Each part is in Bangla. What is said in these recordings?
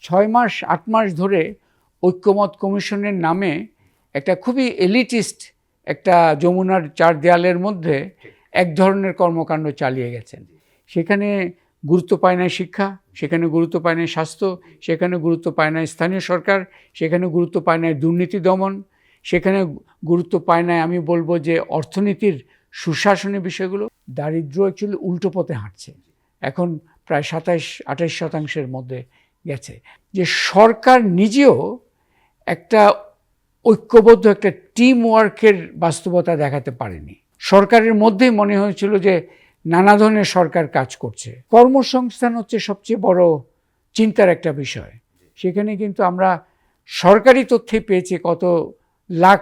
6 মাস 8 মাস ধরে ঐক্যমত কমিশনের নামে একটা খুবই এলিটিস্ট একটা যমুনার 4 দেয়ালের মধ্যে এক ধরনের কর্মকাণ্ড চালিয়ে গেছেন। সেখানে গুরুত্ব পায় না শিক্ষা, সেখানে গুরুত্ব পায় না স্বাস্থ্য, সেখানে গুরুত্ব পায় না স্থানীয় সরকার, সেখানে গুরুত্ব পায় না দুর্নীতি দমন, সেখানে গুরুত্ব পায় না আমি বলবো যে অর্থনীতির সুশাসনের বিষয়গুলো। দারিদ্র্য অ্যাকচুয়ালি উল্টো পথে হাঁটছে, এখন প্রায় 27-28% মধ্যে গেছে। যে সরকার নিজেও একটা ঐক্যবদ্ধ একটা টিম ওয়ার্কের বাস্তবতা দেখাতে পারেনি। সরকারের মধ্যেই মনে হয়েছিল যে নানা ধরনের সরকার কাজ করছে। কর্মসংস্থান হচ্ছে সবচেয়ে বড় চিন্তার একটা বিষয়। সেখানে কিন্তু আমরা সরকারি তথ্যে পেয়েছি কত লাখ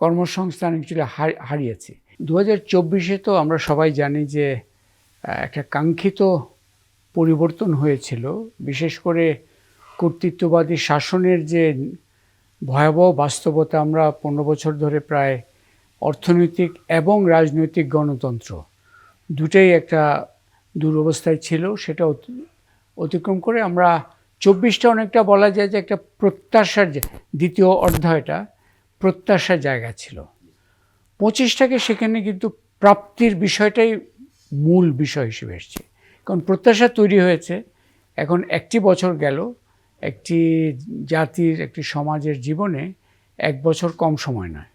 কর্মসংস্থান অ্যাকচুয়ালি হারিয়েছে। 2024-এ তো আমরা সবাই জানি যে একটা কাঙ্ক্ষিত পরিবর্তন হয়েছিল, বিশেষ করে কর্তৃত্ববাদী শাসনের যে ভয়াবহ বাস্তবতা। আমরা 15 বছর ধরে প্রায় অর্থনৈতিক এবং রাজনৈতিক গণতন্ত্র দুটাই একটা দুরবস্থায় ছিল। সেটা অতিক্রম করে আমরা 24টা অনেকটা বলা যায় যে একটা প্রত্যাশার, দ্বিতীয় অধ্যায়টা প্রত্যাশার জায়গা ছিল। 25টাকে সেখানে কিন্তু প্রাপ্তির বিষয়টাই মূল বিষয় হিসেবে এসছে, কারণ প্রত্যাশা তৈরি হয়েছে। এখন একটি বছর গেল, একটি জাতির, একটি সমাজের জীবনে 1 বছর কম সময় নয়।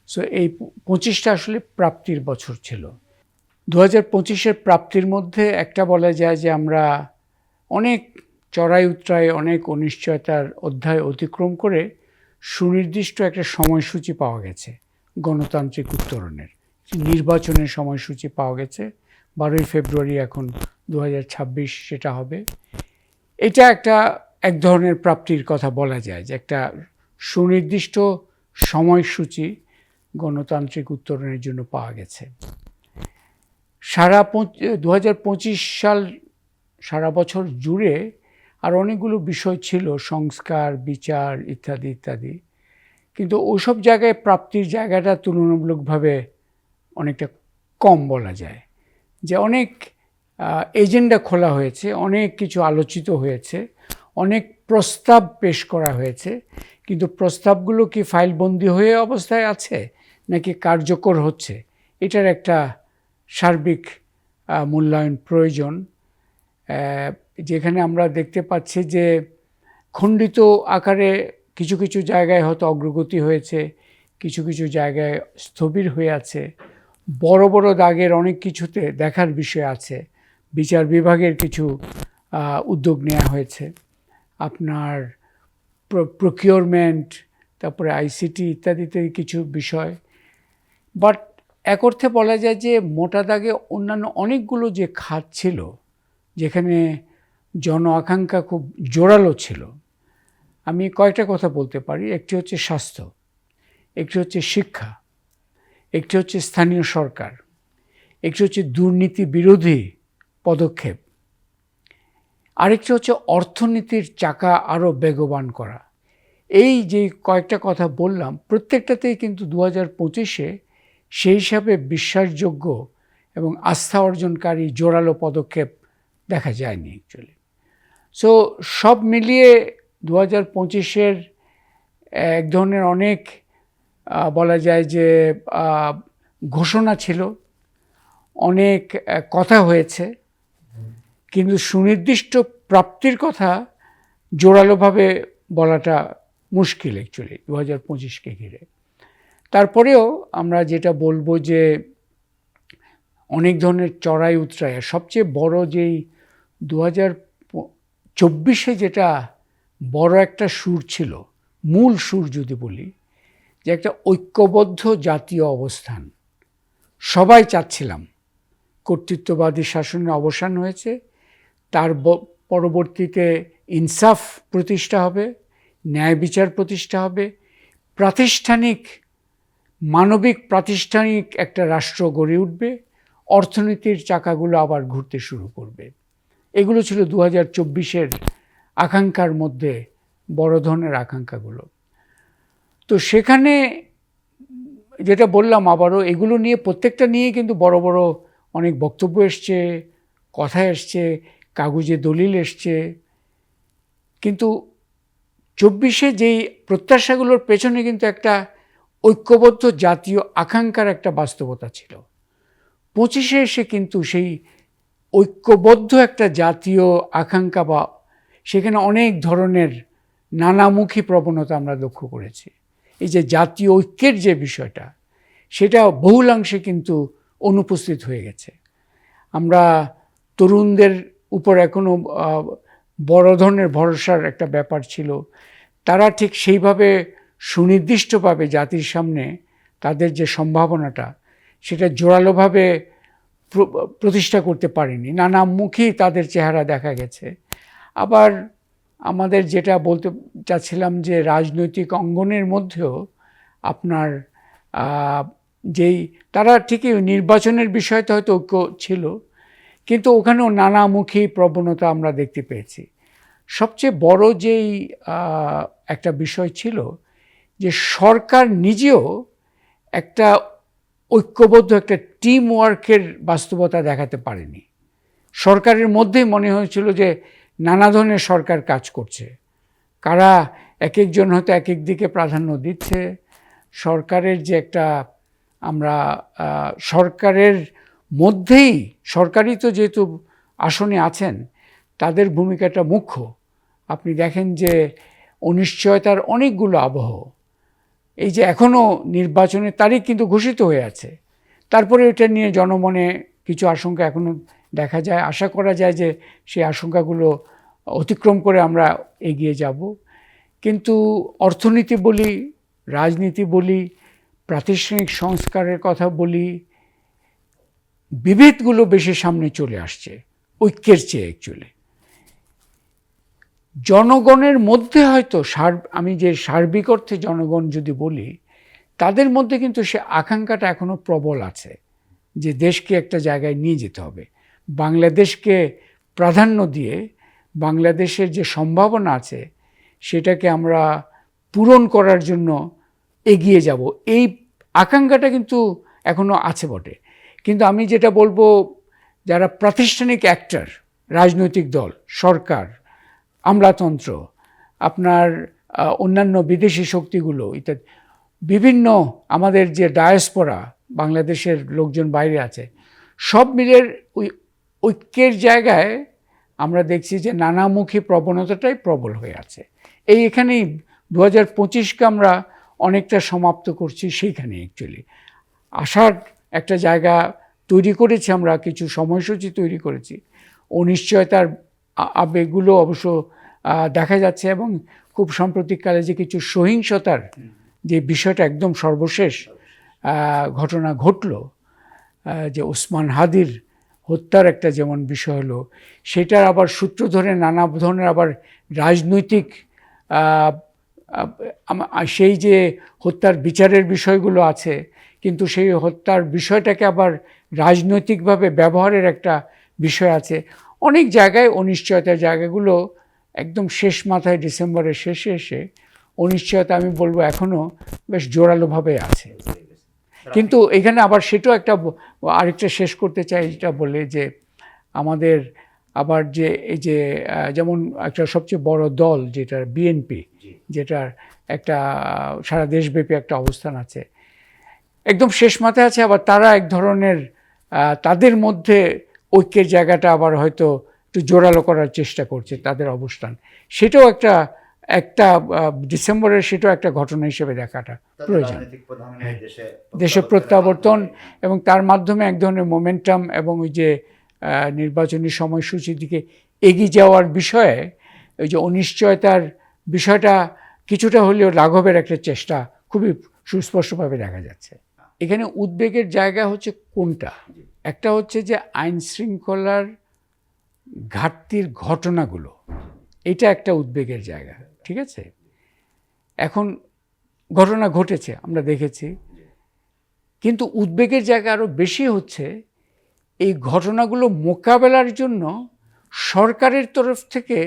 সো এই 25টা আসলে প্রাপ্তির বছর ছিল। 2025-এর প্রাপ্তির মধ্যে একটা বলা যায় যে আমরা অনেক চড়াই উতরাই, অনেক অনিশ্চয়তার অধ্যায় অতিক্রম করে সুনির্দিষ্ট একটা সময়সূচি পাওয়া গেছে গণতান্ত্রিক উত্তরণের। নির্বাচনের সময়সূচি পাওয়া গেছে, 12ই ফেব্রুয়ারি এখন 2026 সেটা হবে। এটা এক ধরনের প্রাপ্তির কথা বলা যায়, যে একটা সুনির্দিষ্ট সময়সূচি গণতান্ত্রিক উত্তরণের জন্য পাওয়া গেছে। 2025 সাল সারা বছর জুড়ে আর অনেকগুলো বিষয় ছিল, সংস্কার, বিচার ইত্যাদি ইত্যাদি, কিন্তু ওইসব জায়গায় প্রাপ্তির জায়গাটা তুলনামূলকভাবে অনেকটা কম বলা যায়। যে অনেক এজেন্ডা খোলা হয়েছে, অনেক কিছু আলোচিত হয়েছে, অনেক প্রস্তাব পেশ করা হয়েছে, কিন্তু প্রস্তাবগুলো কি ফাইলবন্দি হয়ে অবস্থায় আছে নাকি কার্যকর হচ্ছে, এটার একটা সার্বিক মূল্যায়ন প্রয়োজন। যেখানে আমরা দেখতে পাচ্ছি যে খণ্ডিত আকারে কিছু কিছু জায়গায় হয়তো অগ্রগতি হয়েছে, কিছু কিছু জায়গায় স্থবির হয়ে আছে। বড় বড় দাগের অনেক কিছুতে দেখার বিষয় আছে। বিচার বিভাগের কিছু উদ্যোগ নেওয়া হয়েছে, আপনার প্রকিউরমেন্ট, তারপরে আইসিটি ইত্যাদিতে কিছু বিষয়। বাট এক অর্থে বলা যায় যে মোটা দাগে অন্যান্য অনেকগুলো যে খাত ছিল যেখানে জন আকাঙ্ক্ষা খুব জোরালো ছিল, আমি কয়েকটা কথা বলতে পারি। একটি হচ্ছে স্বাস্থ্য, একটি হচ্ছে শিক্ষা, একটি হচ্ছে স্থানীয় সরকার, একটি হচ্ছে দুর্নীতি বিরোধী পদক্ষেপ, আরেকটি হচ্ছে অর্থনীতির চাকা আরও বেগবান করা। এই যে কয়েকটা কথা বললাম, প্রত্যেকটাতেই কিন্তু 2025-এ সেই হিসাবে বিশ্বাসযোগ্য এবং আস্থা অর্জনকারী জোরালো পদক্ষেপ দেখা যায়নি অ্যাকচুয়ালি। সো সব মিলিয়ে 2025-এর এক ধরনের অনেক বলা যায় যে ঘোষণা ছিল, অনেক কথা হয়েছে, কিন্তু সুনির্দিষ্ট প্রাপ্তির কথা জোরালোভাবে বলাটা মুশকিল অ্যাকচুয়ালি 2025-কে ঘিরে। তারপরেও আমরা যেটা বলবো যে অনেক ধরনের চড়াই উতরাই, সবচেয়ে বড় যেই 2024-এ যেটা বড় একটা সুর ছিল, মূল সুর যদি বলি, যে একটা ঐক্যবদ্ধ জাতীয় অবস্থান। সবাই চাচ্ছিলাম কর্তৃত্ববাদী শাসনের অবসান হয়েছে, তার পরবর্তীতে ইনসাফ প্রতিষ্ঠা হবে, ন্যায় বিচার প্রতিষ্ঠা হবে, প্রাতিষ্ঠানিক মানবিক প্রাতিষ্ঠানিক একটা রাষ্ট্র গড়ে উঠবে, অর্থনীতির চাকাগুলো আবার ঘুরতে শুরু করবে। এগুলো ছিল 2024-এর আকাঙ্ক্ষার মধ্যে বড় ধরনের আকাঙ্ক্ষাগুলো। তো সেখানে যেটা বললাম আবারও, এগুলো নিয়ে প্রত্যেকটা নিয়ে কিন্তু বড় বড় অনেক বক্তব্য এসছে, কথা এসছে, কাগজে দলিল এসছে, কিন্তু 24-এ যেই প্রত্যাশাগুলোর পেছনে কিন্তু একটা ঐক্যবদ্ধ জাতীয় আকাঙ্ক্ষার একটা বাস্তবতা ছিল। 25-এ এসে কিন্তু সেই ঐক্যবদ্ধ একটা জাতীয় আকাঙ্ক্ষা বা সেখানে অনেক ধরনের নানামুখী প্রবণতা আমরা লক্ষ্য করেছি। এই যে জাতীয় ঐক্যের যে বিষয়টা, সেটা বহুলাংশে কিন্তু অনুপস্থিত হয়ে গেছে। আমরা তরুণদের উপর এখনো বড় ধরনের ভরসার একটা ব্যাপার ছিল। তারা ঠিক সেইভাবে সুনির্দিষ্টভাবে জাতির সামনে তাদের যে সম্ভাবনাটা, সেটা জোরালোভাবে প্রতিষ্ঠা করতে পারেনি। নানামুখী তাদের চেহারা দেখা গেছে। আবার আমাদের যেটা বলতে চাচ্ছিলাম যে রাজনৈতিক অঙ্গনের মধ্যেও আপনার যেই তারা ঠিকই নির্বাচনের বিষয়টা হয়তো ঐক্য ছিল, কিন্তু ওখানেও নানামুখী প্রবণতা আমরা দেখতে পেয়েছি। সবচেয়ে বড় যেই একটা বিষয় ছিল যে সরকার নিজেও একটা ঐক্যবদ্ধ একটা টিম ওয়ার্কের বাস্তবতা দেখাতে পারেনি। সরকারের মধ্যেই মনে হয়েছিল যে নানা ধরনের সরকার কাজ করছে, কারা এক একজন হয়তো এক এক দিকে প্রাধান্য দিচ্ছে। সরকারের যে একটা আমরা সরকারের মধ্যেই সরকারই তো যেহেতু আসনে আছেন, তাদের ভূমিকাটা মুখ্য। আপনি দেখেন যে অনিশ্চয়তার অনেকগুলো আবহ, এই যে এখনও নির্বাচনের তারিখ কিন্তু ঘোষিত হয়ে আছে, তারপরে এটা নিয়ে জনমনে কিছু আশঙ্কা এখনও দেখা যায়। আশা করা যায় যে সেই আশঙ্কাগুলো অতিক্রম করে আমরা এগিয়ে যাব। কিন্তু অর্থনীতি বলি, রাজনীতি বলি, প্রাতিষ্ঠানিক সংস্কারের কথা বলি, বিভেদগুলো বেশি সামনে চলে আসছে ঐক্যের চেয়ে। অ্যাকচুয়ালি জনগণের মধ্যে হয়তো আমি যে সার্বিক অর্থে জনগণ যদি বলি, তাদের মধ্যে কিন্তু সে আকাঙ্ক্ষাটা এখনও প্রবল আছে যে দেশকে একটা জায়গায় নিয়ে যেতে হবে। বাংলাদেশকে প্রাধান্য দিয়ে বাংলাদেশের যে সম্ভাবনা আছে সেটাকে আমরা পূরণ করার জন্য এগিয়ে যাব, এই আকাঙ্ক্ষাটা কিন্তু এখনও আছে বটে। কিন্তু আমি যেটা বলবো, যারা প্রাতিষ্ঠানিক অ্যাক্টর, রাজনৈতিক দল, সরকার, আমলাতন্ত্র, আপনার অন্যান্য বিদেশি শক্তিগুলো ইত্যাদি, বিভিন্ন আমাদের যে ডায়াসপোরা, বাংলাদেশের লোকজন বাইরে আছে, সব মিলে ওই ঐক্যের জায়গায় আমরা দেখছি যে নানামুখী প্রবণতাটাই প্রবল হয়ে আছে। এখানেই 2025কে আমরা অনেকটা সমাপ্ত করছি সেইখানে। অ্যাকচুয়ালি আসার একটা জায়গা তৈরি করেছি, আমরা কিছু সময়সূচি তৈরি করেছি। অনিশ্চয়তার আবেগগুলো অবশ্য দেখা যাচ্ছে, এবং খুব সাম্প্রতিককালে যে কিছু সহিংসতার যে বিষয়টা একদম সর্বশেষ ঘটনা ঘটল, যে ওসমান হাদির হত্যার একটা যেমন বিষয় হলো, সেটার আবার সূত্র ধরে নানা ধরনের আবার রাজনৈতিক সেই যে হত্যার বিচারের বিষয়গুলো আছে, কিন্তু সেই হত্যার বিষয়টাকে আবার রাজনৈতিকভাবে ব্যবহারের একটা বিষয় আছে। অনেক জায়গায় অনিশ্চয়তার জায়গাগুলো একদম শেষ মাথায় ডিসেম্বরের শেষে এসে অনিশ্চয়তা আমি বলবো এখনও বেশ জোরালোভাবে আছে। কিন্তু এখানে আবার সেটাও একটা আরেকটা শেষ করতে চাই, যেটা বলে যে আমাদের আবার যে এই যে যেমন একটা সবচেয়ে বড় দল যেটা বিএনপি, যেটার একটা সারা দেশব্যাপী একটা অবস্থান আছে, একদম শেষ মাথায় আছে, আবার তারা এক ধরনের তাদের মধ্যে ঐক্যের জায়গাটা আবার হয়তো একটু জোরালো করার চেষ্টা করছে তাদের অবস্থান। সেটাও একটা ডিসেম্বরের সেটাও একটা ঘটনা হিসেবে দেখাটা প্রয়োজন। দেশে প্রত্যাবর্তন এবং তার মাধ্যমে এক ধরনের মোমেন্টাম এবং ওই যে নির্বাচনী সময়সূচির দিকে এগিয়ে যাওয়ার বিষয়ে ওই যে অনিশ্চয়তার বিষয়টা কিছুটা হলেও লাঘবের একটা চেষ্টা খুবই সুস্পষ্টভাবে দেখা যাচ্ছে। এখানে উদ্বেগের জায়গা হচ্ছে কোনটা? একটা হচ্ছে যে আইন শৃঙ্খলার ঘাটতির ঘটনাগুলো, এটা একটা উদ্বেগের জায়গা, ঠিক আছে? এখন ঘটনা ঘটেছে, আমরা দেখেছি, কিন্তু উদ্বেগের জায়গা আরও বেশি হচ্ছে এই ঘটনাগুলো মোকাবেলার জন্য সরকারের তরফ থেকে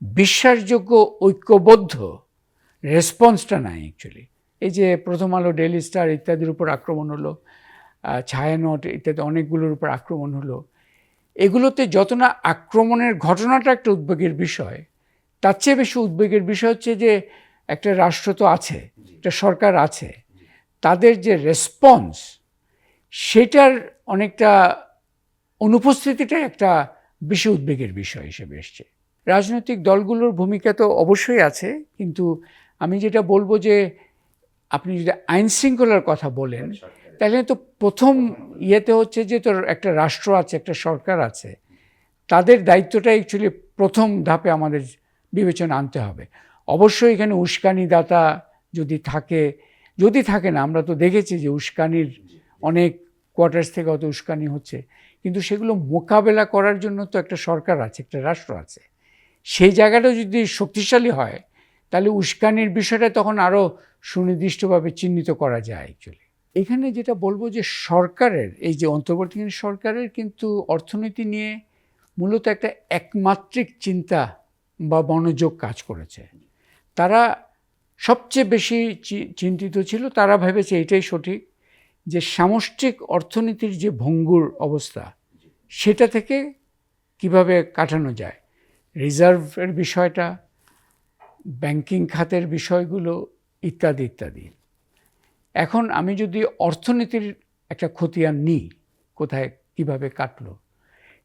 বিশ্বাসযোগ্য ঐক্যবদ্ধ রেসপন্সটা নাই। অ্যাকচুয়ালি এই যে প্রথম আলো, ডেইলি স্টার ইত্যাদির উপর আক্রমণ হলো, ছায়ানট ইত্যাদি অনেকগুলোর উপর আক্রমণ হলো, এগুলোতে যত না আক্রমণের ঘটনাটা একটা উদ্বেগের বিষয়, তার চেয়ে বেশি উদ্বেগের বিষয় হচ্ছে যে একটা রাষ্ট্র তো আছে, একটা সরকার আছে, তাদের যে রেসপন্স সেটার অনেকটা অনুপস্থিতিটাই একটা বেশি উদ্বেগের বিষয় হিসেবে এসছে। রাজনৈতিক দলগুলোর ভূমিকা তো অবশ্যই আছে, কিন্তু আমি যেটা বলবো যে আপনি যদি আইন শৃঙ্খলার কথা বলেন তাহলে তো প্রথম ইয়েতে হচ্ছে যে তোর একটা রাষ্ট্র আছে, একটা সরকার আছে, তাদের দায়িত্বটা অ্যাকচুয়ালি প্রথম ধাপে আমাদের বিবেচনা আনতে হবে। অবশ্যই এখানে উস্কানিদাতা যদি থাকে না, আমরা তো দেখেছি যে উস্কানির অনেক কোয়ার্টার্স থেকে অত উস্কানি হচ্ছে, কিন্তু সেগুলো মোকাবেলা করার জন্য তো একটা সরকার আছে, একটা রাষ্ট্র আছে। সেই জায়গাটা যদি শক্তিশালী হয় তাহলে উস্কানির বিষয়টা তখন আরও সুনির্দিষ্টভাবে চিহ্নিত করা যায় অ্যাকচুয়ালি। এখানে যেটা বলবো যে সরকারের এই যে অন্তর্বর্তীকালীন সরকারের কিন্তু অর্থনীতি নিয়ে মূলত একটা একমাত্রিক চিন্তা বা মনোযোগ কাজ করেছে। তারা সবচেয়ে বেশি চিন্তিত ছিল, তারা ভেবেছে এটাই সঠিক যে সামষ্টিক অর্থনীতির যে ভঙ্গুর অবস্থা সেটা থেকে কিভাবে কাটানো যায়, রিজার্ভের বিষয়টা, ব্যাংকিং খাতের বিষয়গুলো ইত্যাদি ইত্যাদি। এখন আমি যদি অর্থনীতির একটা খতিয়ান নিই, কোথায় কিভাবে কাটলো,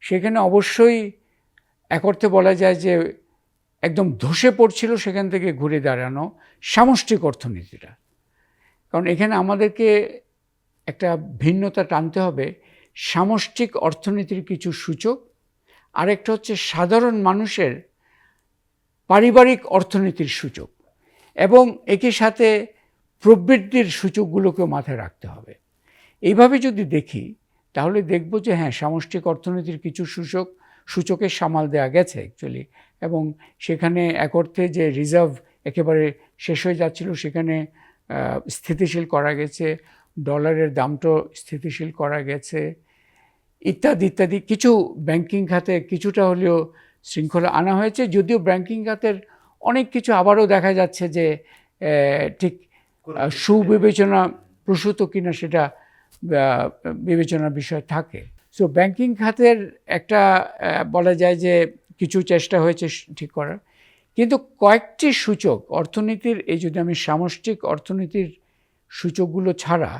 সেখানে অবশ্যই এক অর্থে বলা যায় যে একদম ধসে পড়ছিল, সেখান থেকে ঘুরে দাঁড়ানো সামষ্টিক অর্থনীতিটা। কারণ এখানে আমাদেরকে একটা ভিন্নতা টানতে হবে, সামষ্টিক অর্থনীতির কিছু সূচক, আরেকটা হচ্ছে সাধারণ মানুষের পারিবারিক অর্থনীতির সূচক, এবং একই সাথে প্রবৃদ্ধির সূচকগুলোকেও মাথায় রাখতে হবে। এইভাবে যদি দেখি তাহলে দেখব যে হ্যাঁ, সামষ্টিক অর্থনীতির কিছু সূচকের সামাল দেওয়া গেছে অ্যাকচুয়ালি, এবং সেখানে এক অর্থে যে রিজার্ভ একেবারে শেষ হয়ে যাচ্ছিল সেখানে স্থিতিশীল করা গেছে, ডলারের দামটাও স্থিতিশীল করা গেছে ইত্যাদি ইত্যাদি। কিছু ব্যাংকিং খাতে কিছুটা হলেও শৃঙ্খলা আনা হয়েছে, যদিও ব্যাংকিং খাতের অনেক কিছু আবারও দেখা যাচ্ছে যে ঠিক সুবিবেচনা প্রসূত কিনা সেটা বিবেচনার বিষয় থাকে। সো ব্যাংকিং খাতের একটা বলা যায় যে কিছু চেষ্টা হয়েছে ঠিক করার, কিন্তু কয়েকটি সূচক অর্থনীতির, এই যদি আমি সামষ্টিক অর্থনীতির সূচকগুলো ছাড়া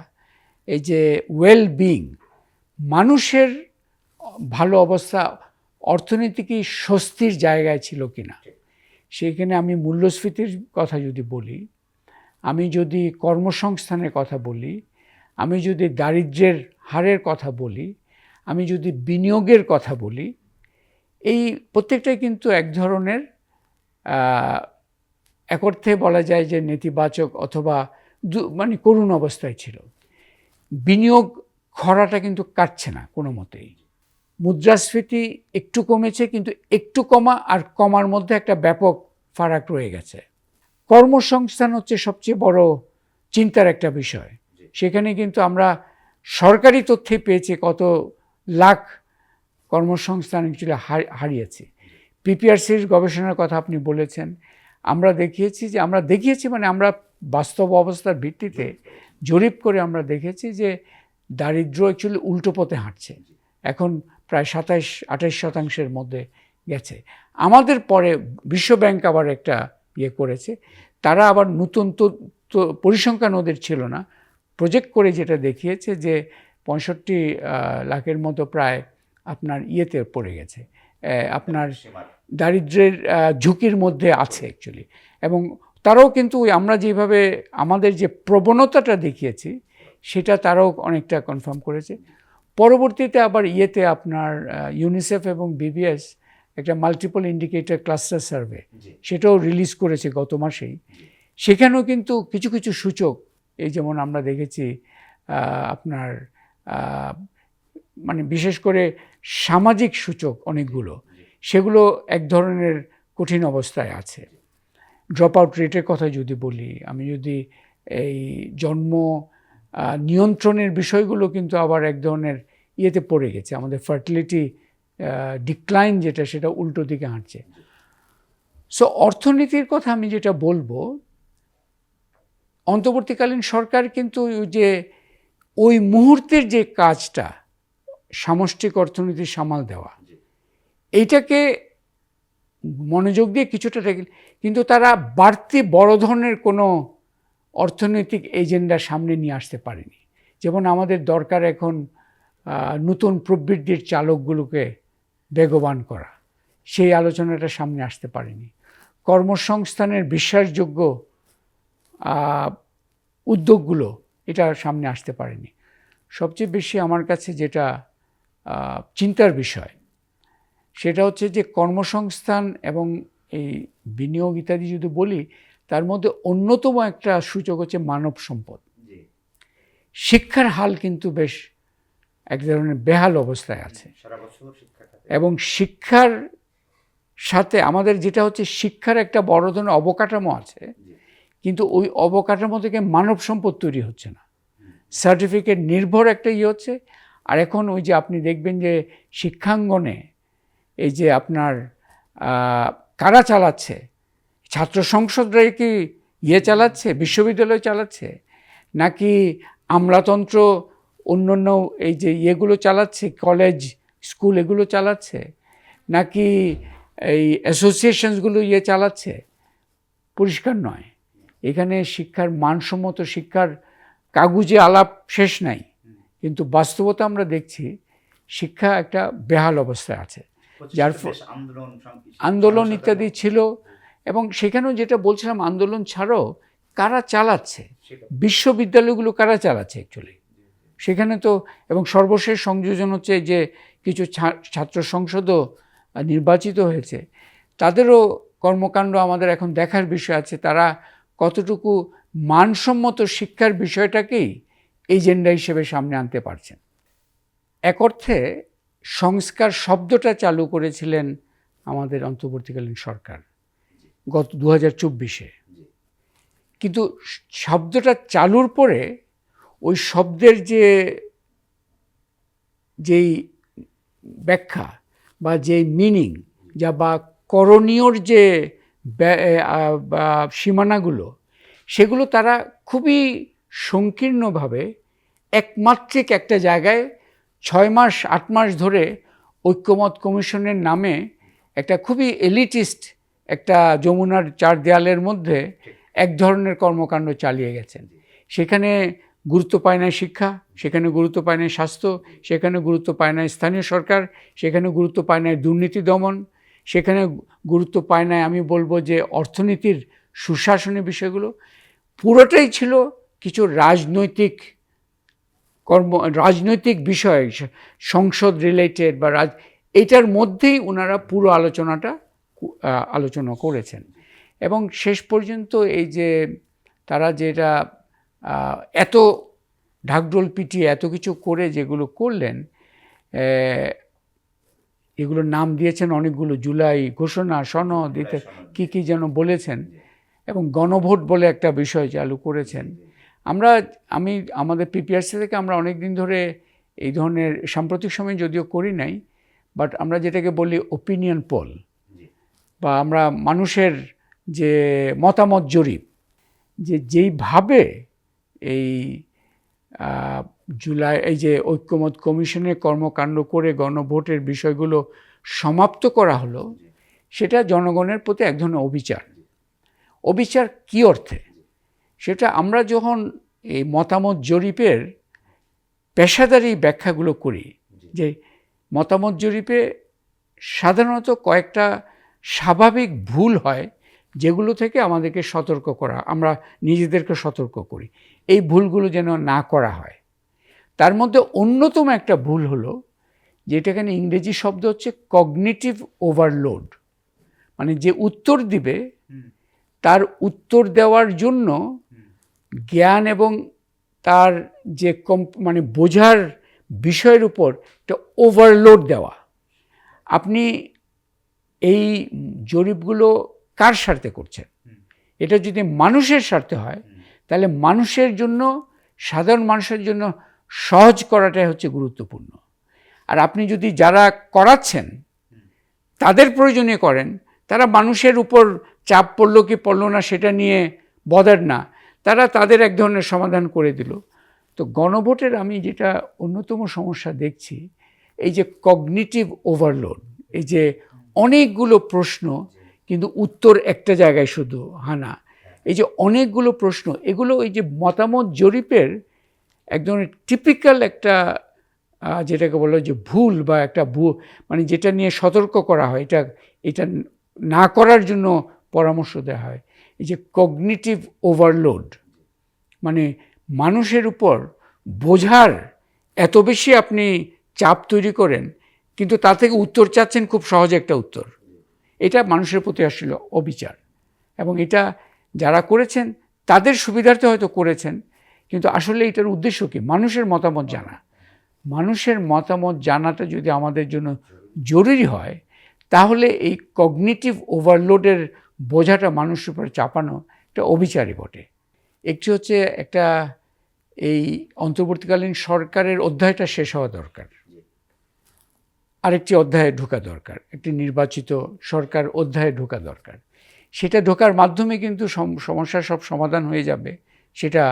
এই যে ওয়েল বিইং, মানুষের ভালো অবস্থা, অর্থনীতি কি স্বস্তির জায়গায় ছিল কিনা, সেইখানে আমি মূল্যস্ফীতির কথা যদি বলি, আমি যদি কর্মসংস্থানের কথা বলি, আমি যদি দারিদ্র্যের হারের কথা বলি, আমি যদি বিনিয়োগের কথা বলি, এই প্রত্যেকটাই কিন্তু এক ধরনের এক অর্থে বলা যায় যে নেতিবাচক অথবা মানে করুণ অবস্থায় ছিল। বিনিয়োগ খরাটা কিন্তু কাটছে না কোনো মতেই। মুদ্রাস্ফীতি একটু কমেছে, কিন্তু একটু কমা আর কমার মধ্যে একটা ব্যাপক ফারাক রয়ে গেছে। কর্মসংস্থান হচ্ছে সবচেয়ে বড় চিন্তার একটা বিষয়। সেখানে কিন্তু আমরা সরকারি তথ্যে পেয়েছি কত লাখ কর্মসংস্থান অ্যাকচুয়ালি হারিয়েছি। পিপিআরসির গবেষণার কথা আপনি বলেছেন, আমরা দেখিয়েছি মানে আমরা বাস্তব অবস্থার ভিত্তিতে জরিপ করে আমরা দেখেছি যে দারিদ্র্য অ্যাকচুয়ালি উল্টো পথে হাঁটছে, এখন প্রায় 27-28% মধ্যে গেছে। আমাদের পরে বিশ্বব্যাংক আবার একটা করেছে, তারা আবার নতুন তো পরিসংখ্যান ওদের ছিল না, প্রজেক্ট করে যেটা দেখিয়েছে যে 65 লাখের মতো প্রায় আপনার পড়ে গেছে, আপনার দারিদ্র্যের ঝুঁকির মধ্যে আছে অ্যাকচুয়ালি। এবং তারাও কিন্তু আমরা যেভাবে আমাদের যে প্রবণতাটা দেখিয়েছি সেটা তারাও অনেকটা কনফার্ম করেছে। পরবর্তীতে আবার আপনার ইউনিসেফ এবং বিবিএস একটা মাল্টিপল ইন্ডিকেটর ক্লাস্টার সার্ভে সেটাও রিলিজ করেছে গত মাসেই। সেখানেও কিন্তু কিছু কিছু সূচক, এই যেমন আমরা দেখেছি আপনার মানে বিশেষ করে সামাজিক সূচক অনেকগুলো, সেগুলো এক ধরনের কঠিন অবস্থায় আছে। ড্রপ আউট রেটের কথা যদি বলি, আমি যদি এই জন্ম নিয়ন্ত্রণের বিষয়গুলো কিন্তু আবার এক ধরনের পড়ে গেছে, আমাদের ফার্টিলিটি ডিক্লাইন যেটা সেটা উল্টো দিকে হাঁটছে। সো অর্থনীতির কথা আমি যেটা বলবো, অন্তর্বর্তীকালীন সরকার কিন্তু যে ওই মুহূর্তের যে কাজটা সামষ্টিক অর্থনীতি সামাল দেওয়া, এইটাকে মনোযোগ দিয়ে কিছুটা দেখেন, কিন্তু তারা বাড়তি বড় ধরনের কোনো অর্থনৈতিক এজেন্ডা সামনে নিয়ে আসতে পারেনি। যেমন আমাদের দরকার এখন নতুন প্রবৃদ্ধির চালকগুলোকে বেগবান করা, সেই আলোচনাটা সামনে আসতে পারেনি। কর্মসংস্থানের বিশ্বাসযোগ্য উদ্যোগগুলো এটা সামনে আসতে পারেনি। সবচেয়ে বেশি আমার কাছে যেটা চিন্তার বিষয় সেটা হচ্ছে যে কর্মসংস্থান এবং এই বিনিয়োগ ইত্যাদি যদি বলি, তার মধ্যে অন্যতম একটা সূচক হচ্ছে মানব সম্পদ। শিক্ষার হাল কিন্তু বেশ এক ধরনের বেহাল অবস্থায় আছে, এবং শিক্ষার সাথে আমাদের যেটা হচ্ছে শিক্ষার একটা বড় ধরনের অবকাঠামো আছে, কিন্তু ওই অবকাঠামো থেকে মানব সম্পদ তৈরি হচ্ছে না, সার্টিফিকেট নির্ভর একটা হচ্ছে। আর এখন ওই যে আপনি দেখবেন যে শিক্ষাঙ্গনে এই যে আপনার কারা চালাচ্ছে, ছাত্র সংসদরাই কি চালাচ্ছে, বিশ্ববিদ্যালয় চালাচ্ছে, নাকি আমলাতন্ত্র অন্য এই যে ইয়েগুলো চালাচ্ছে, কলেজ স্কুল এগুলো চালাচ্ছে, নাকি এই অ্যাসোসিয়েশনসগুলো চালাচ্ছে? পরিষ্কার নয়। এখানে শিক্ষার মানসম্মত শিক্ষার কাগুজে আলাপ শেষ নাই, কিন্তু বাস্তবতা আমরা দেখছি শিক্ষা একটা বেহাল অবস্থায় আছে, যার আন্দোলন ইত্যাদি ছিল। এবং সেখানেও যেটা বলছিলাম, আন্দোলন ছাড়াও কারা চালাচ্ছে, বিশ্ববিদ্যালয়গুলো কারা চালাচ্ছে অ্যাকচুয়ালি সেখানে তো। এবং সর্বশেষ সংযোজন হচ্ছে যে কিছু ছাত্র সংসদও নির্বাচিত হয়েছে, তাদেরও কর্মকাণ্ড আমাদের এখন দেখার বিষয় আছে, তারা কতটুকু মানসম্মত শিক্ষার বিষয়টাকেই এজেন্ডা হিসেবে সামনে আনতে পারছেন। এক অর্থে সংস্কার শব্দটা চালু করেছিলেন আমাদের অন্তর্বর্তীকালীন সরকার গত 2024-এ, কিন্তু শব্দটা চালুর পরে ওই শব্দের যেই ব্যাখ্যা বা যেই মিনিং বা করণীয়র যে সীমানাগুলো, সেগুলো তারা খুবই সংকীর্ণভাবে একমাত্রিক একটা জায়গায় 6 মাস 8 মাস ধরে ঐক্যমত কমিশনের নামে একটা খুবই এলিটিস্ট একটা যমুনার 4 দেয়ালের মধ্যে এক ধরনের কর্মকাণ্ড চালিয়ে গেছেন। সেখানে গুরুত্ব পায় না শিক্ষা, সেখানে গুরুত্ব পায় না স্বাস্থ্য, সেখানে গুরুত্ব পায় না স্থানীয় সরকার, সেখানে গুরুত্ব পায় না দুর্নীতি দমন, সেখানে গুরুত্ব পায় না আমি বলবো যে অর্থনীতির সুশাসনের বিষয়গুলো। পুরোটাই ছিল কিছু রাজনৈতিক বিষয়, সংসদ রিলেটেড বা এইটার মধ্যেই ওনারা পুরো আলোচনা করেছেন। এবং শেষ পর্যন্ত এই যে তারা যেটা এত ঢাকঢোল পিটিয়ে এত কিছু করে যেগুলো করলেন, এগুলোর নাম দিয়েছেন অনেকগুলো, জুলাই ঘোষণা, সনদ, কি যেন বলেছেন, এবং গণভোট বলে একটা বিষয় চালু করেছেন। আমি আমাদের পিপিআরসি থেকে আমরা অনেক দিন ধরে এই ধরনের সাম্প্রতিক সময় যদিও করি নাই, বাট আমরা যেটাকে বলি ওপিনিয়ন পোল, বা আমরা মানুষের যে মতামত জরিপ, যেইভাবে এই জুলাই এই যে ঐক্যমত কমিশনের কর্মকাণ্ড করে গণভোটের বিষয়গুলো সমাপ্ত করা হলো, সেটা জনগণের প্রতি এক ধরনের অবিচার কী অর্থে? সেটা আমরা যখন এই মতামত জরিপের পেশাদারি ব্যাখ্যাগুলো করি, যে মতামত জরিপে সাধারণত কয়েকটা স্বাভাবিক ভুল হয়, যেগুলো থেকে আমাদেরকে সতর্ক করা, আমরা নিজেদেরকে সতর্ক করি এই ভুলগুলো যেন না করা হয়। তার মধ্যে অন্যতম একটা ভুল হলো, যেটা এখানে ইংরেজি শব্দ হচ্ছে কগনিটিভ ওভারলোড, মানে যে উত্তর দিবে তার উত্তর দেওয়ার জন্য জ্ঞান এবং তার যে মানে বোঝার বিষয়ের উপর একটা ওভারলোড দেওয়া। আপনি এই জরিপগুলো কার স্বার্থে করছেন? এটা যদি মানুষের স্বার্থে হয়, তাহলে মানুষের জন্য, সাধারণ মানুষের জন্য সহজ করাটাই হচ্ছে গুরুত্বপূর্ণ। আর আপনি যদি যারা করাচ্ছেন তাদের প্রয়োজনীয় করেন, তারা মানুষের উপর চাপ পড়লো কি পড়লো না সেটা নিয়ে বদার না, তারা তাদের এক ধরনের সমাধান করে দিল। তো গণভোটের আমি যেটা অন্যতম সমস্যা দেখছি, এই যে কগনিটিভ ওভারলোড, এই যে অনেকগুলো প্রশ্ন, কিন্তু উত্তর একটা জায়গায় শুধু হানা। এই যে অনেকগুলো প্রশ্ন, এগুলো এই যে মতামত জরিপের এক ধরনের টিপিক্যাল একটা যেটাকে বলো যে ভুল বা একটা মানে যেটা নিয়ে সতর্ক করা হয়, এটা না করার জন্য পরামর্শ দেওয়া হয়। এই যে কগনিটিভ ওভারলোড, মানে মানুষের উপর বোঝার এত বেশি আপনি চাপ তৈরি করেন, কিন্তু তা থেকে উত্তর চাচ্ছেন খুব সহজ একটা উত্তর। এটা মানুষের প্রতি আসলে অবিচার, এবং এটা যারা করেছেন তাদের সুবিধার্থে হয়তো করেছেন, কিন্তু আসলে এটার উদ্দেশ্য কি? মানুষের মতামত জানা। মানুষের মতামত জানাটা যদি আমাদের জন্য জরুরি হয়, তাহলে এই কগনিটিভ ওভারলোডের বোঝাটা মানুষের উপর চাপানো একটা অবিচারই বটে। একটি হচ্ছে একটা এই অন্তর্বর্তীকালীন সরকারের অধ্যায়টা শেষ হওয়া দরকার, আরেকটি অধ্যায়ে ঢোকা দরকার, একটি নির্বাচিত সরকার অধ্যায়ে ঢোকা দরকার। সেটা ঢোকার মাধ্যমে কিন্তু সমস্যার সব সমাধান হয়ে যাবে সেটা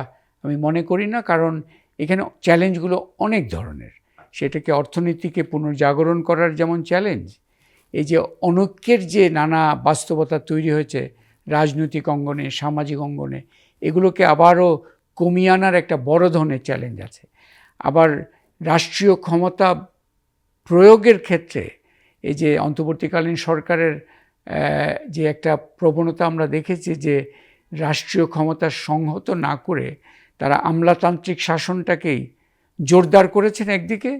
আমি মনে করি না, কারণ এখানে চ্যালেঞ্জগুলো অনেক ধরনের। সেটাকে অর্থনীতিকে পুনর্জাগরণ করার যেমন চ্যালেঞ্জ, এই যে অনৈক্যের যে নানা বাস্তবতা তৈরি হয়েছে রাজনৈতিক অঙ্গনে, সামাজিক অঙ্গনে, এগুলোকে আবারও কমিয়ে আনার একটা বড় ধরনের চ্যালেঞ্জ আছে। আবার রাষ্ট্রীয় ক্ষমতা প্রয়োগের ক্ষেত্রে এই যে অন্তর্বর্তীকালীন সরকারের যে একটা প্রবণতা আমরা দেখেছি, যে রাষ্ট্রীয় ক্ষমতা সংহত না করে তারা আমলাতান্ত্রিক শাসনটাকেই জোরদার করেছেন একদিকে,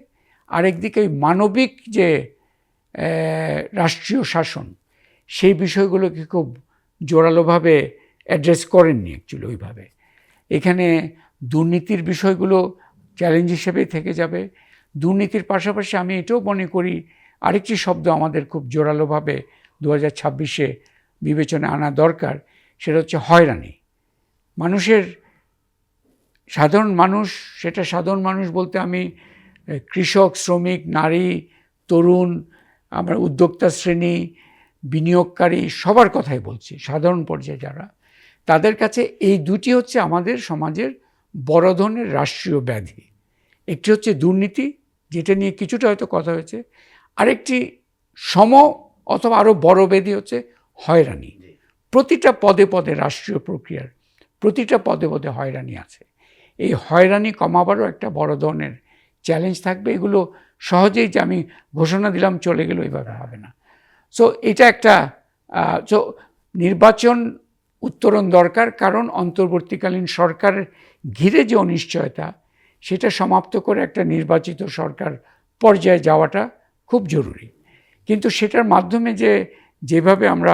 আরেকদিকে মানবিক যে রাষ্ট্রীয় শাসন, সেই বিষয়গুলোকে খুব জোরালোভাবে অ্যাড্রেস করেননি অ্যাকচুয়ালি ওইভাবে। এখানে দুর্নীতির বিষয়গুলো চ্যালেঞ্জ হিসেবেই থেকে যাবে। দুর্নীতির পাশাপাশি আমি এটাও মনে করি আরেকটি শব্দ আমাদের খুব জোরালোভাবে 2026-এ বিবেচনায় আনা দরকার, সেটা হচ্ছে হয়রানি। মানুষের সাধারণ মানুষ, সেটা সাধারণ মানুষ বলতে আমি কৃষক, শ্রমিক, নারী, তরুণ, আমরা উদ্যোক্তা শ্রেণী, বিনিয়োগকারী, সবার কথাই বলছি, সাধারণ পর্যায়ে যারা, তাদের কাছে এই দুটি হচ্ছে আমাদের সমাজের বড় ধরনের রাষ্ট্রীয় ব্যাধি। একটি হচ্ছে দুর্নীতি, যেটা নিয়ে কিছুটা হয়তো কথা হয়েছে, আরেকটি অথবা আরও বড় ব্যাধি হচ্ছে হয়রানি। প্রতিটা পদে পদে রাষ্ট্রীয় প্রক্রিয়ার প্রতিটা পদে পদে হয়রানি আছে। এই হয়রানি কমাবারও একটা বড় ধরনের চ্যালেঞ্জ থাকবে। এগুলো সহজেই যে আমি ঘোষণা দিলাম চলে গেল, এইভাবে হবে না। সো এটা একটা নির্বাচন উত্তরণ দরকার, কারণ অন্তর্বর্তীকালীন সরকারের ঘিরে যে অনিশ্চয়তা, সেটা সমাপ্ত করে একটা নির্বাচিত সরকার পর্যায়ে যাওয়াটা খুব জরুরি। কিন্তু সেটার মাধ্যমে যেভাবে আমরা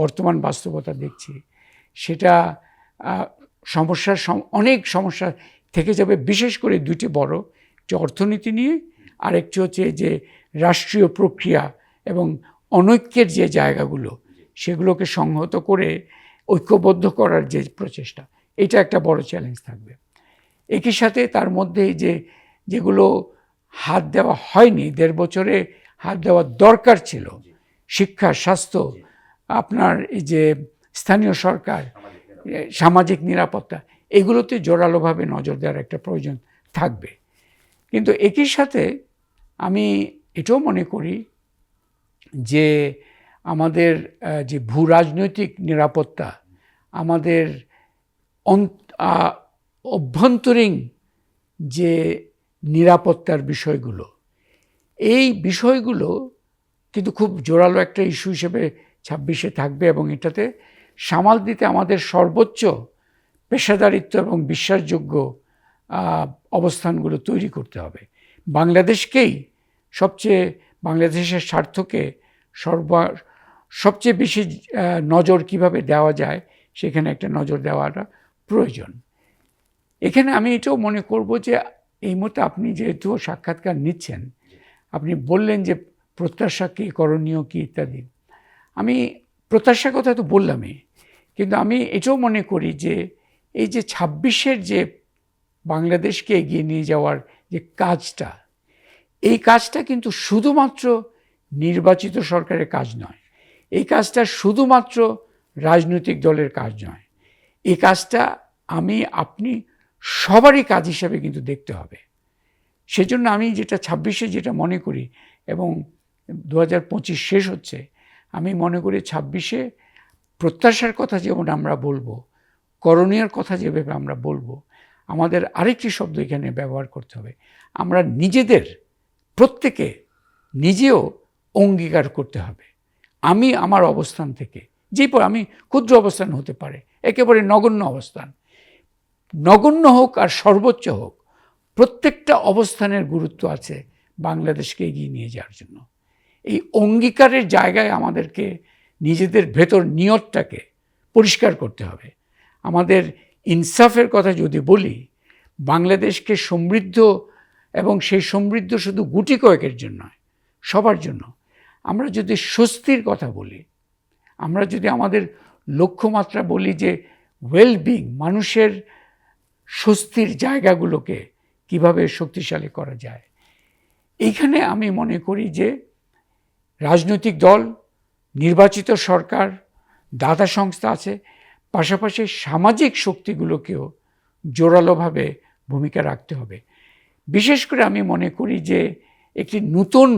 বর্তমান বাস্তবতা দেখছি, সেটা অনেক সমস্যা থেকে যাবে, বিশেষ করে দুটি বড়, যে অর্থনীতি নিয়ে, আরেকটি হচ্ছে যে রাষ্ট্রীয় প্রক্রিয়া এবং অনৈক্যের যে জায়গাগুলো, সেগুলোকে সংহত করে ঐক্যবদ্ধ করার যে প্রচেষ্টা, এটা একটা বড় চ্যালেঞ্জ থাকবে। একই সাথে তার মধ্যে যেগুলো হাত দেওয়া হয়নি, 1.5 বছরে হাত দেওয়ার দরকার ছিল, শিক্ষা, স্বাস্থ্য, আপনার এই যে স্থানীয় সরকার, সামাজিক নিরাপত্তা, এগুলোতে জোরালোভাবে নজর দেওয়ার একটা প্রয়োজন থাকবে। কিন্তু একই সাথে আমি এটাও মনে করি যে আমাদের যে ভূ রাজনৈতিক নিরাপত্তা, আমাদের অভ্যন্তরীণ যে নিরাপত্তার বিষয়গুলো, এই বিষয়গুলো কিন্তু খুব জোরালো একটা ইস্যু হিসেবে 26-এ থাকবে, এবং এটাতে সামাল দিতে আমাদের সর্বোচ্চ পেশাদারিত্ব এবং বিশ্বাসযোগ্য অবস্থানগুলো তৈরি করতে হবে। বাংলাদেশের স্বার্থকে সবচেয়ে বেশি নজর কিভাবে দেওয়া যায়, সেখানে একটা নজর দেওয়াটা প্রয়োজন। এখানে আমি এটাও মনে করব যে এই মতো আপনি যেহেতু সাক্ষাৎকার নিচ্ছেন, আপনি বললেন যে প্রত্যাশা কী, করণীয় কী ইত্যাদি। আমি প্রত্যাশার কথা তো বললামই, কিন্তু আমি এটাও মনে করি যে এই যে 26-এর যে বাংলাদেশকে এগিয়ে নিয়ে যাওয়ার যে কাজটা, এই কাজটা কিন্তু শুধুমাত্র নির্বাচিত সরকারের কাজ নয়, এই কাজটা শুধুমাত্র রাজনৈতিক দলের কাজ নয়, এই কাজটা আপনি সবারই কাজ হিসাবে কিন্তু দেখতে হবে। সেজন্য আমি যেটা 26-এ যেটা মনে করি, এবং 2025 শেষ হচ্ছে, আমি মনে করি 26-এ প্রত্যাশার কথা যেমন আমরা বলবো, করণীয় কথা যেভাবে আমরা বলবো, আমাদের আরেকটি শব্দ এখানে ব্যবহার করতে হবে। আমরা নিজেদের প্রত্যেকে নিজেও অঙ্গীকার করতে হবে, আমি আমার অবস্থান থেকে, আমি ক্ষুদ্র অবস্থান হতে পারে, একেবারে নগণ্য অবস্থান, নগণ্য হোক আর সর্বোচ্চ হোক, প্রত্যেকটা অবস্থানের গুরুত্ব আছে বাংলাদেশকে এগিয়ে নিয়ে যাওয়ার জন্য। এই অঙ্গীকারের জায়গায় আমাদেরকে নিজেদের ভেতর নিয়তটাকে পরিষ্কার করতে হবে। আমাদের ইনসাফের কথা যদি বলি, বাংলাদেশকে সমৃদ্ধ, এবং সেই সমৃদ্ধ শুধু গুটি কয়েকের জন্য নয়, সবার জন্য। আমরা যদি স্বস্তির কথা বলি, আমরা যদি আমাদের লক্ষ্যমাত্রা বলি যে ওয়েলবিং, মানুষের স্বস্তির জায়গাগুলোকে কিভাবে শক্তিশালী করা যায়, এইখানে আমি মনে করি যে রাজনৈতিক দল, নির্বাচিত সরকার, দাতা সংস্থা আছে, পাশাপাশি সামাজিক শক্তিগুলোকেও জোরালোভাবে ভূমিকা রাখতে হবে। বিশেষ করে আমি মনে করি যে একটি নতুন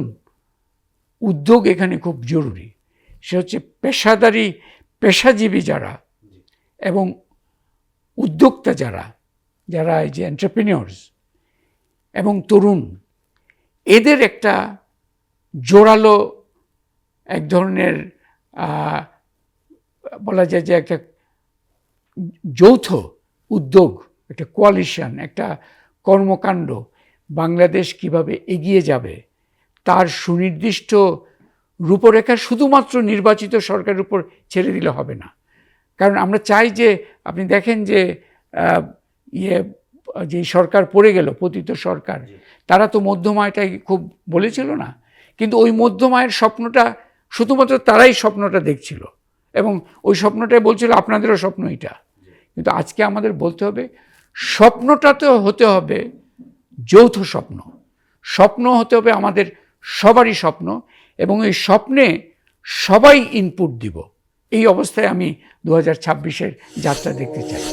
উদ্যোগ এখানে খুব জরুরি। সে হচ্ছে পেশাজীবী যারা এবং উদ্যোক্তা যারা এই যে এন্টারপ্রেনিয়র্স এবং তরুণ, এদের একটা জোরালো এক ধরনের বলা যায় যে একটা যৌথ উদ্যোগ, একটা কোয়ালিশন, একটা কর্মকাণ্ড বাংলাদেশ কিভাবে এগিয়ে যাবে তার সুনির্দিষ্ট রূপরেখা শুধুমাত্র নির্বাচিত সরকারের উপর ছেড়ে দিলে হবে না। কারণ আমরা চাই যে, আপনি দেখেন যে যে সরকার পড়ে গেল, পতিত সরকার, তারা তো মধ্যম আয়টাই খুব বলেছিল না, কিন্তু ওই মধ্যম আয়ের স্বপ্নটা শুধুমাত্র তারাই স্বপ্নটা দেখছিল, এবং ওই স্বপ্নটাই বলছিল আপনাদেরও স্বপ্ন এটা। কিন্তু আজকে আমাদের বলতে হবে স্বপ্নটা তো হতে হবে যৌথ স্বপ্ন, স্বপ্ন হতে হবে আমাদের সবারই স্বপ্ন, এবং এই স্বপ্নে সবাই ইনপুট দিব। এই অবস্থায় আমি 2026-এর যাত্রা দেখতে চাই।